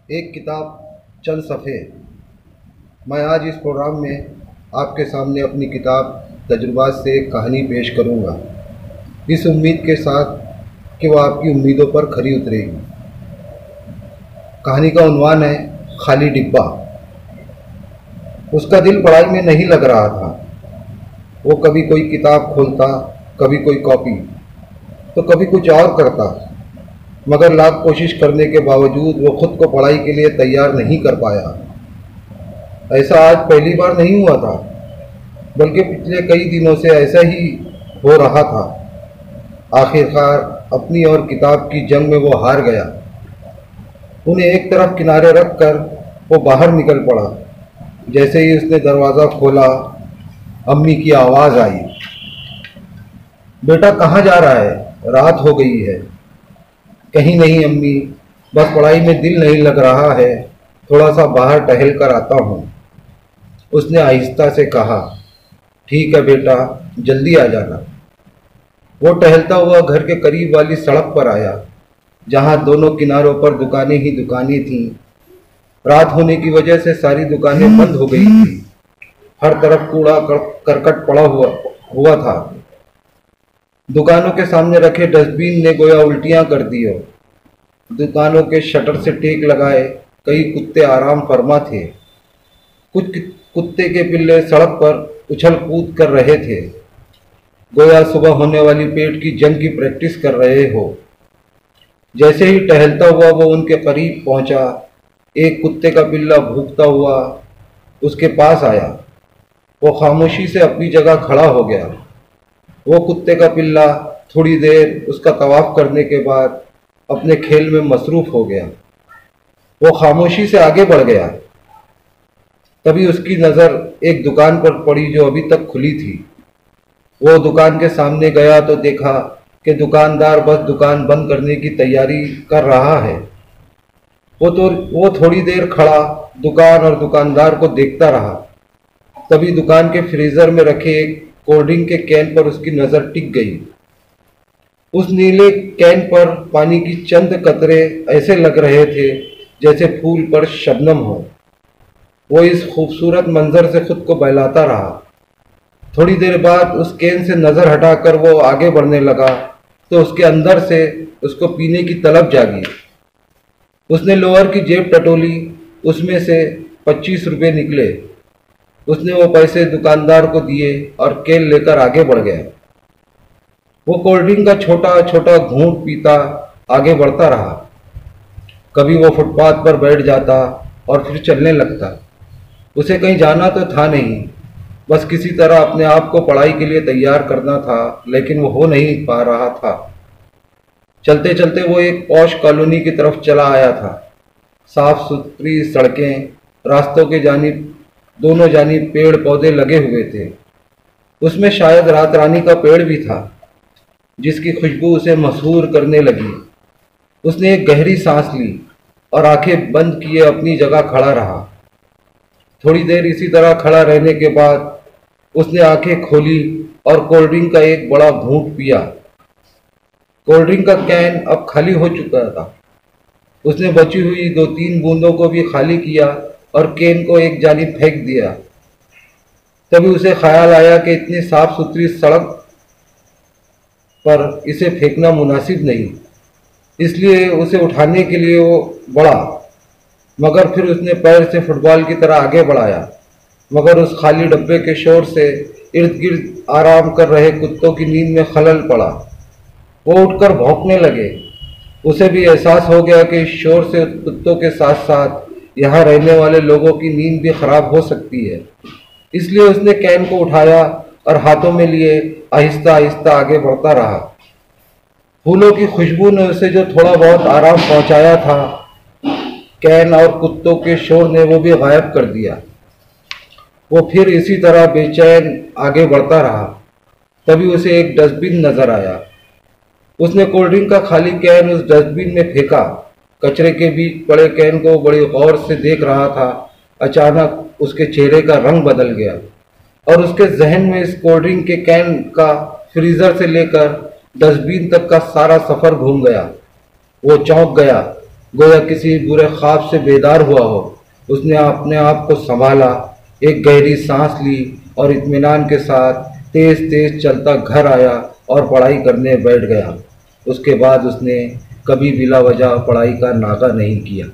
ایک کتاب چند صفحے۔ میں آج اس پروگرام میں آپ کے سامنے اپنی کتاب تجربات سے ایک کہانی پیش کروں گا، اس امید کے ساتھ کہ وہ آپ کی امیدوں پر کھری اترے گی۔ کہانی کا عنوان ہے خالی ڈبہ۔ اس کا دل پڑھائی میں نہیں لگ رہا تھا۔ وہ کبھی کوئی کتاب کھولتا، کبھی کوئی کاپی، تو کبھی کچھ اور کرتا، مگر لاکھ کوشش کرنے کے باوجود وہ خود کو پڑھائی کے لیے تیار نہیں کر پایا۔ ایسا آج پہلی بار نہیں ہوا تھا، بلکہ پچھلے کئی دنوں سے ایسا ہی ہو رہا تھا۔ آخر کار اپنی اور کتاب کی جنگ میں وہ ہار گیا۔ انہیں ایک طرف کنارے رکھ کر وہ باہر نکل پڑا۔ جیسے ہی اس نے دروازہ کھولا، امی کی آواز آئی، بیٹا کہاں جا رہا ہے؟ رات ہو گئی ہے۔ کہیں نہیں امی، بس پڑھائی میں دل نہیں لگ رہا ہے، تھوڑا سا باہر ٹہل کر آتا ہوں، اس نے آہستہ سے کہا۔ ٹھیک ہے بیٹا، جلدی آ جانا۔ وہ ٹہلتا ہوا گھر کے قریب والی سڑک پر آیا، جہاں دونوں کناروں پر دکانیں ہی دکانیں تھیں۔ رات ہونے کی وجہ سے ساری دکانیں بند ہو گئی تھیں۔ ہر طرف کوڑا کرکٹ پڑا ہوا تھا۔ دکانوں کے سامنے رکھے ڈسٹ بین نے گویا الٹیاں کر دی ہو۔ دکانوں کے شٹر سے ٹیک لگائے کئی کتے آرام فرما تھے۔ کچھ کتے کے پلے سڑک پر اچھل کود کر رہے تھے، گویا صبح ہونے والی پیٹ کی جنگ کی پریکٹس کر رہے ہو۔ جیسے ہی ٹہلتا ہوا وہ ان کے قریب پہنچا، ایک کتے کا پلہ بھونکتا ہوا اس کے پاس آیا۔ وہ خاموشی سے اپنی جگہ کھڑا ہو گیا۔ وہ کتے کا پلہ تھوڑی دیر اس کا طواف کرنے کے بعد اپنے کھیل میں مصروف ہو گیا۔ وہ خاموشی سے آگے بڑھ گیا۔ تبھی اس کی نظر ایک دکان پر پڑی جو ابھی تک کھلی تھی۔ وہ دکان کے سامنے گیا تو دیکھا کہ دکاندار بس دکان بند کرنے کی تیاری کر رہا ہے۔ وہ تھوڑی دیر کھڑا دکان اور دکاندار کو دیکھتا رہا۔ تبھی دکان کے فریزر میں رکھے ایک کولڈ ڈرنک کے کین پر اس کی نظر ٹک گئی۔ اس نیلے کین پر پانی کی چند قطرے ایسے لگ رہے تھے جیسے پھول پر شبنم ہو۔ وہ اس خوبصورت منظر سے خود کو بہلاتا رہا۔ تھوڑی دیر بعد اس کین سے نظر ہٹا کر وہ آگے بڑھنے لگا تو اس کے اندر سے اس کو پینے کی طلب جاگی۔ اس نے لوور کی جیب ٹٹولی، اس میں سے 25 روپے نکلے۔ اس نے وہ پیسے دکاندار کو دیے اور کین لے کر آگے بڑھ گیا۔ وہ کولڈ ڈرنک کا چھوٹا چھوٹا گھونٹ پیتا آگے بڑھتا رہا۔ کبھی وہ فٹ پاتھ پر بیٹھ جاتا اور پھر چلنے لگتا۔ اسے کہیں جانا تو تھا نہیں، بس کسی طرح اپنے آپ کو پڑھائی کے لیے تیار کرنا تھا، لیکن وہ ہو نہیں پا رہا تھا۔ چلتے چلتے وہ ایک پوش کالونی کی طرف چلا آیا تھا۔ صاف ستھری سڑکیں، راستوں کے دونوں جانب پیڑ پودے لگے ہوئے تھے۔ اس میں شاید رات رانی کا پیڑ بھی تھا، جس کی خوشبو اسے مسحور کرنے لگی۔ اس نے ایک گہری سانس لی اور آنکھیں بند کیے اپنی جگہ کھڑا رہا۔ تھوڑی دیر اسی طرح کھڑا رہنے کے بعد اس نے آنکھیں کھولی اور کولڈ ڈرنک کا ایک بڑا گھونٹ پیا۔ کولڈ ڈرنک کا کین اب خالی ہو چکا تھا۔ اس نے بچی ہوئی 2-3 بوندوں کو بھی خالی کیا اور کین کو ایک جانب پھینک دیا۔ تبھی اسے خیال آیا کہ اتنی صاف ستھری سڑک پر اسے پھینکنا مناسب نہیں، اس لیے اسے اٹھانے کے لیے وہ بڑھا، مگر پھر اس نے پیر سے فٹ بال کی طرح آگے بڑھایا، مگر اس خالی ڈبے کے شور سے ارد گرد آرام کر رہے کتوں کی نیند میں خلل پڑا۔ وہ اٹھ کر بھونکنے لگے۔ اسے بھی احساس ہو گیا کہ اس شور سے کتوں کے ساتھ ساتھ یہاں رہنے والے لوگوں کی نیند بھی خراب ہو سکتی ہے۔ اس لیے اس نے کین کو اٹھایا اور ہاتھوں میں لیے آہستہ آہستہ آگے بڑھتا رہا۔ پھولوں کی خوشبو نے اسے جو تھوڑا بہت آرام پہنچایا تھا، کین اور کتوں کے شور نے وہ بھی غائب کر دیا۔ وہ پھر اسی طرح بے چین آگے بڑھتا رہا۔ تبھی اسے ایک ڈسٹ بن نظر آیا۔ اس نے کولڈ ڈرنک کا خالی کین اس ڈسٹ بن میں پھینکا۔ کچرے کے بیچ پڑے کین کو بڑی غور سے دیکھ رہا تھا۔ اچانک اس کے چہرے کا رنگ بدل گیا اور اس کے ذہن میں اس کولڈ ڈرنک کے کین کا فریزر سے لے کر ڈسٹ بن تک کا سارا سفر گھوم گیا۔ وہ چونک گیا، گویا کسی برے خواب سے بیدار ہوا ہو۔ اس نے اپنے آپ کو سنبھالا، ایک گہری سانس لی اور اطمینان کے ساتھ تیز تیز چلتا گھر آیا اور پڑھائی کرنے بیٹھ گیا۔ اس کے بعد اس نے کبھی بلا وجہ پڑھائی کا ناغہ نہیں کیا۔